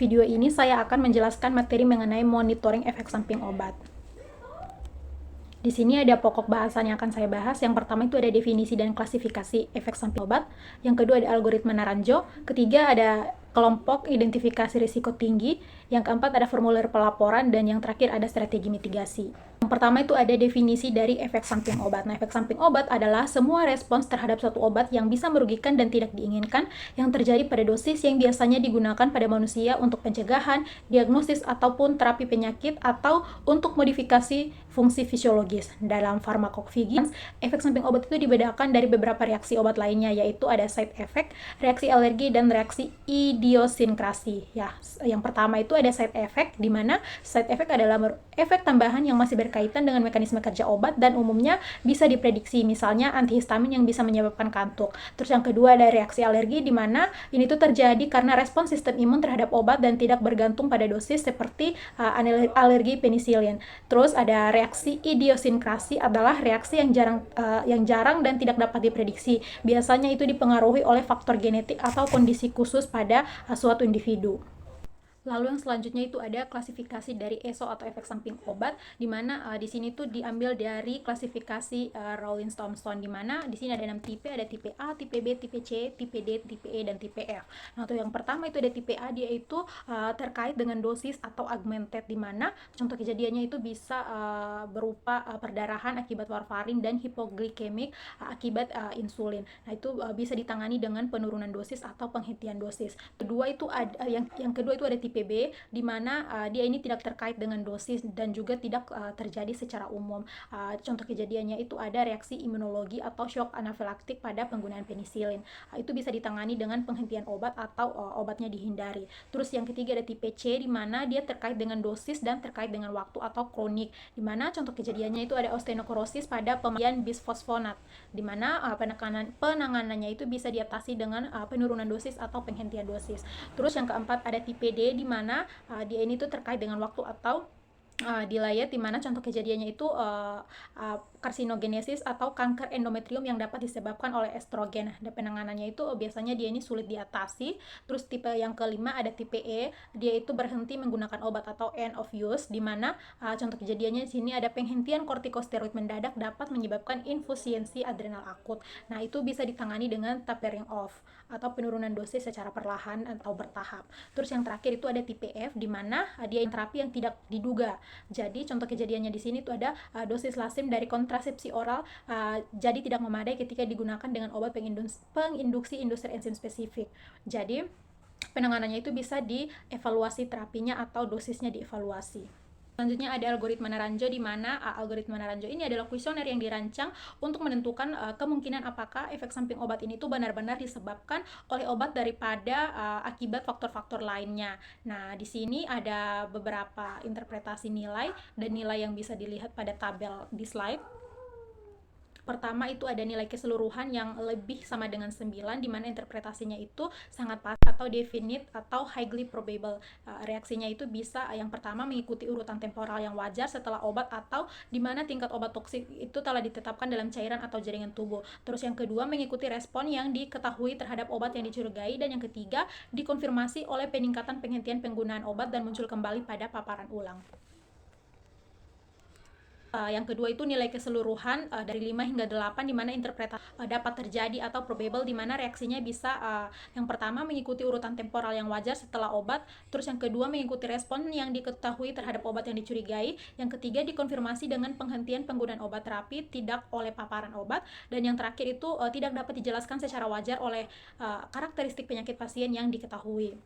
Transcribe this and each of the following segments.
video ini saya akan menjelaskan materi mengenai monitoring efek samping obat. Di sini ada pokok bahasan yang akan saya bahas. Yang pertama itu ada definisi dan klasifikasi efek samping obat. Yang kedua ada algoritma Naranjo. Ketiga ada kelompok identifikasi risiko tinggi. Yang keempat ada formulir pelaporan. Dan yang terakhir ada strategi mitigasi. Yang pertama itu ada definisi dari efek samping obat. Nah, efek samping obat adalah semua respons terhadap suatu obat yang bisa merugikan dan tidak diinginkan yang terjadi pada dosis yang biasanya digunakan pada manusia untuk pencegahan, diagnosis, ataupun terapi penyakit atau untuk modifikasi fungsi fisiologis. Dalam farmakovigilans, efek samping obat itu dibedakan dari beberapa reaksi obat lainnya, yaitu ada side effect, reaksi alergi, dan reaksi idiosinkrasi. Ya, yang pertama itu ada side effect, di mana side effect adalah efek tambahan yang masih berkaitan dengan mekanisme kerja obat dan umumnya bisa diprediksi, misalnya antihistamin yang bisa menyebabkan kantuk. Terus yang kedua ada reaksi alergi, di mana ini tuh terjadi karena respons sistem imun terhadap obat dan tidak bergantung pada dosis seperti alergi penisilin. Terus ada reaksi idiosinkrasi adalah reaksi yang jarang dan tidak dapat diprediksi. Biasanya itu dipengaruhi oleh faktor genetik atau kondisi khusus pada suatu individu. Lalu yang selanjutnya itu ada klasifikasi dari ESO atau efek samping obat, di mana di sini tuh diambil dari klasifikasi Rawlins Thomson, di mana di sini ada 6 tipe, ada tipe A, tipe B, tipe C, tipe D, tipe E, dan tipe F. Nah, untuk yang pertama itu ada tipe A, dia itu terkait dengan dosis atau augmented, di mana contoh kejadiannya itu bisa berupa perdarahan akibat warfarin dan hipoglikemik akibat insulin. Nah, itu bisa ditangani dengan penurunan dosis atau penghentian dosis. Kedua itu ada yang kedua itu ada tipe B, di mana dia ini tidak terkait dengan dosis dan juga tidak terjadi secara umum. Contoh kejadiannya itu ada reaksi imunologi atau shock anafilaktik pada penggunaan penisilin. Itu bisa ditangani dengan penghentian obat atau obatnya dihindari. Terus yang ketiga ada tipe C, di mana dia terkait dengan dosis dan terkait dengan waktu atau kronik, di mana contoh kejadiannya itu ada osteonekrosis pada pemakaian bisfosfonat, di mana penanganannya itu bisa diatasi dengan penurunan dosis atau penghentian dosis. Terus yang keempat ada tipe D, di mana dia ini tuh terkait dengan waktu atau dilayat, di mana contoh kejadiannya itu karsinogenesis atau kanker endometrium yang dapat disebabkan oleh estrogen. Dan penanganannya itu biasanya dia ini sulit diatasi. Terus tipe yang kelima ada tipe E, dia itu berhenti menggunakan obat atau end of use, di mana contoh kejadiannya di sini ada penghentian kortikosteroid mendadak dapat menyebabkan infusiensi adrenal akut. Nah, itu bisa ditangani dengan tapering off atau penurunan dosis secara perlahan atau bertahap. Terus yang terakhir itu ada tipe F, di mana dia terapi yang tidak diduga. Jadi contoh kejadiannya di sini itu ada dosis lazim dari kontrasepsi oral jadi tidak memadai ketika digunakan dengan obat penginduksi industri enzim spesifik. Jadi penanganannya itu bisa dievaluasi terapinya atau dosisnya dievaluasi. Selanjutnya ada algoritma Naranjo, di mana algoritma Naranjo ini adalah kuesioner yang dirancang untuk menentukan kemungkinan apakah efek samping obat ini tuh benar-benar disebabkan oleh obat daripada akibat faktor-faktor lainnya. Nah, di sini ada beberapa interpretasi nilai dan nilai yang bisa dilihat pada tabel di slide. Pertama itu ada nilai keseluruhan yang lebih sama dengan 9, di mana interpretasinya itu sangat pas atau definite atau highly probable. Reaksinya itu bisa yang pertama mengikuti urutan temporal yang wajar setelah obat atau di mana tingkat obat toksik itu telah ditetapkan dalam cairan atau jaringan tubuh. Terus yang kedua mengikuti respon yang diketahui terhadap obat yang dicurigai, dan yang ketiga dikonfirmasi oleh peningkatan penghentian penggunaan obat dan muncul kembali pada paparan ulang. Yang kedua itu nilai keseluruhan dari 5 hingga 8, di mana interpretasi dapat terjadi atau probable, di mana reaksinya bisa yang pertama mengikuti urutan temporal yang wajar setelah obat, terus yang kedua mengikuti respon yang diketahui terhadap obat yang dicurigai, yang ketiga dikonfirmasi dengan penghentian penggunaan obat terapi tidak oleh paparan obat, dan yang terakhir itu tidak dapat dijelaskan secara wajar oleh karakteristik penyakit pasien yang diketahui.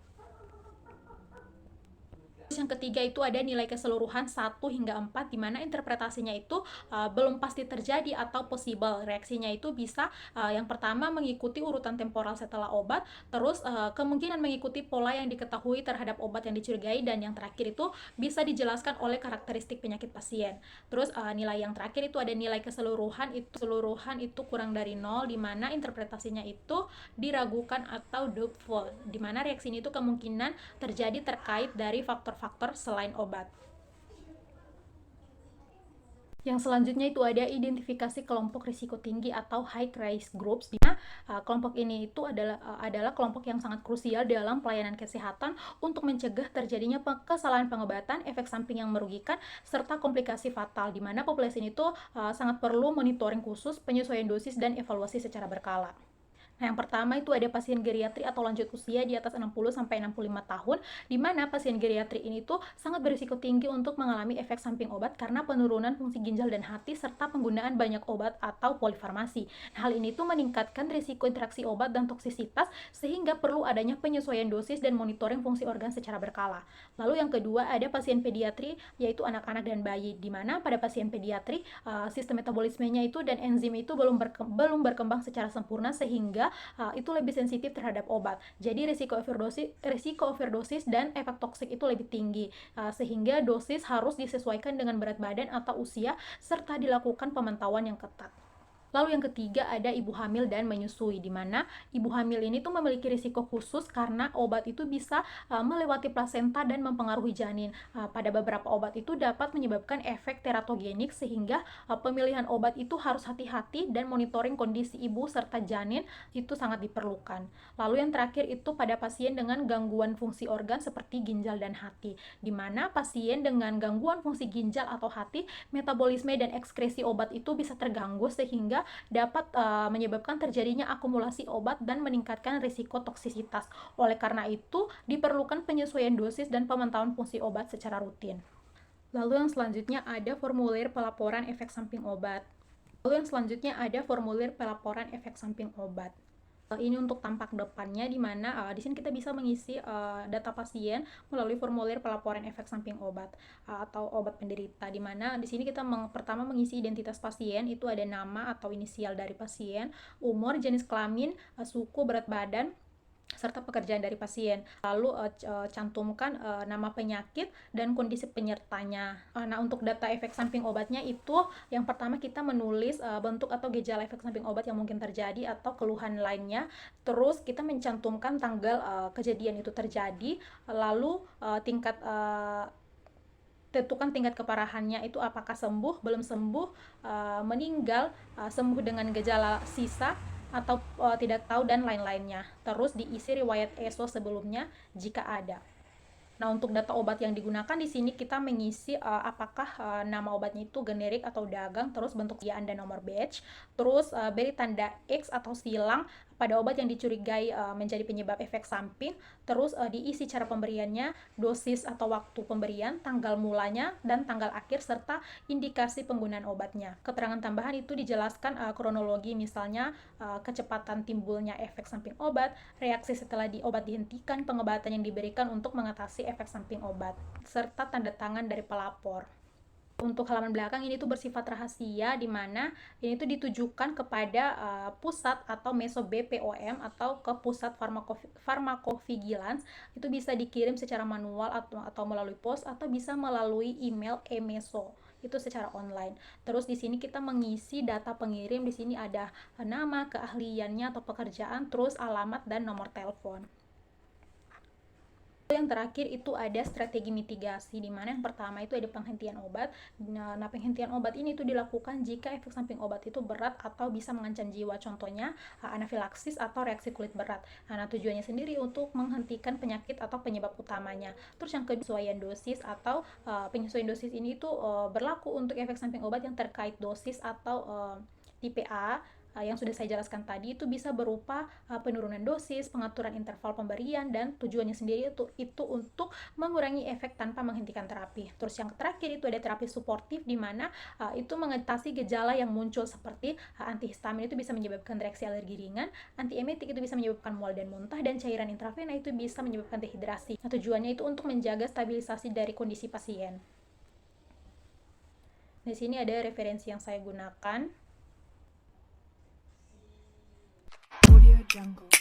Yang ketiga itu ada nilai keseluruhan 1 hingga 4, di mana interpretasinya itu belum pasti terjadi atau possible. Reaksinya itu bisa yang pertama mengikuti urutan temporal setelah obat, terus kemungkinan mengikuti pola yang diketahui terhadap obat yang dicurigai, dan yang terakhir itu bisa dijelaskan oleh karakteristik penyakit pasien. Terus nilai yang terakhir itu ada nilai keseluruhan itu kurang dari 0, di mana interpretasinya itu diragukan atau doubtful, di mana reaksi ini itu kemungkinan terjadi terkait dari faktor-faktor selain obat. Yang selanjutnya itu ada identifikasi kelompok risiko tinggi atau high risk groups, di mana kelompok ini itu adalah kelompok yang sangat krusial dalam pelayanan kesehatan untuk mencegah terjadinya kesalahan pengobatan, efek samping yang merugikan, serta komplikasi fatal, di mana populasi ini tuh sangat perlu monitoring khusus, penyesuaian dosis, dan evaluasi secara berkala. Nah, yang pertama itu ada pasien geriatri atau lanjut usia di atas 60 sampai 65 tahun, di mana pasien geriatri ini tuh sangat berisiko tinggi untuk mengalami efek samping obat karena penurunan fungsi ginjal dan hati serta penggunaan banyak obat atau polifarmasi. Nah, hal ini tuh meningkatkan risiko interaksi obat dan toksisitas sehingga perlu adanya penyesuaian dosis dan monitoring fungsi organ secara berkala. Lalu yang kedua ada pasien pediatri, yaitu anak-anak dan bayi, di mana pada pasien pediatri sistem metabolismenya itu dan enzim itu belum berkembang secara sempurna sehingga itu lebih sensitif terhadap obat. Jadi risiko overdosis dan efek toksik itu lebih tinggi, sehingga dosis harus disesuaikan dengan berat badan atau usia serta dilakukan pemantauan yang ketat. Lalu yang ketiga ada ibu hamil dan menyusui, di mana ibu hamil ini tuh memiliki risiko khusus karena obat itu bisa melewati plasenta dan mempengaruhi janin. Pada beberapa obat itu dapat menyebabkan efek teratogenik sehingga pemilihan obat itu harus hati-hati dan monitoring kondisi ibu serta janin itu sangat diperlukan. Lalu yang terakhir itu pada pasien dengan gangguan fungsi organ seperti ginjal dan hati, di mana pasien dengan gangguan fungsi ginjal atau hati, metabolisme dan ekskresi obat itu bisa terganggu sehingga dapat menyebabkan terjadinya akumulasi obat dan meningkatkan risiko toksisitas. Oleh karena itu, diperlukan penyesuaian dosis dan pemantauan fungsi obat secara rutin. Lalu yang selanjutnya ada formulir pelaporan efek samping obat. Ini untuk tampak depannya, di mana di sini kita bisa mengisi data pasien melalui formulir pelaporan efek samping obat atau obat penderita, di mana di sini kita pertama mengisi identitas pasien, itu ada nama atau inisial dari pasien, umur, jenis kelamin, suku, berat badan, serta pekerjaan dari pasien. Lalu cantumkan nama penyakit dan kondisi penyertanya. Nah, untuk data efek samping obatnya itu yang pertama kita menulis bentuk atau gejala efek samping obat yang mungkin terjadi atau keluhan lainnya. Terus kita mencantumkan tanggal kejadian itu terjadi, lalu tentukan tingkat keparahannya itu apakah sembuh, belum sembuh, meninggal, sembuh dengan gejala sisa, atau tidak tahu, dan lain-lainnya. Terus diisi riwayat ESO sebelumnya jika ada. Nah, untuk data obat yang digunakan di sini kita mengisi apakah nama obatnya itu generik atau dagang, terus bentuk sediaan dan nomor batch, terus beri tanda X atau silang pada obat yang dicurigai menjadi penyebab efek samping, terus diisi cara pemberiannya, dosis atau waktu pemberian, tanggal mulanya, dan tanggal akhir, serta indikasi penggunaan obatnya. Keterangan tambahan itu dijelaskan kronologi, misalnya kecepatan timbulnya efek samping obat, reaksi setelah obat dihentikan, pengobatan yang diberikan untuk mengatasi efek samping obat, serta tanda tangan dari pelapor. Untuk halaman belakang ini tuh bersifat rahasia, di mana ini tuh ditujukan kepada pusat atau meso BPOM atau ke pusat farmakovigilans. Itu bisa dikirim secara manual atau melalui pos, atau bisa melalui email e-meso itu secara online. Terus di sini kita mengisi data pengirim, di sini ada nama, keahliannya atau pekerjaan, terus alamat dan nomor telepon. Yang terakhir itu ada strategi mitigasi, di mana yang pertama itu ada penghentian obat. Nah, penghentian obat ini itu dilakukan jika efek samping obat itu berat atau bisa mengancam jiwa, contohnya anafilaksis atau reaksi kulit berat. Nah, tujuannya sendiri untuk menghentikan penyakit atau penyebab utamanya. Terus yang kedua, penyesuaian dosis atau penyesuaian dosis ini itu berlaku untuk efek samping obat yang terkait dosis atau tipe A yang sudah saya jelaskan tadi. Itu bisa berupa penurunan dosis, pengaturan interval pemberian, dan tujuannya sendiri itu untuk mengurangi efek tanpa menghentikan terapi. Terus yang terakhir itu ada terapi suportif, di mana itu mengatasi gejala yang muncul seperti antihistamin itu bisa menyebabkan reaksi alergi ringan, antiemetik itu bisa menyebabkan mual dan muntah, dan cairan intravena itu bisa menyebabkan dehidrasi. Nah, tujuannya itu untuk menjaga stabilisasi dari kondisi pasien. Di sini ada referensi yang saya gunakan. Jungle.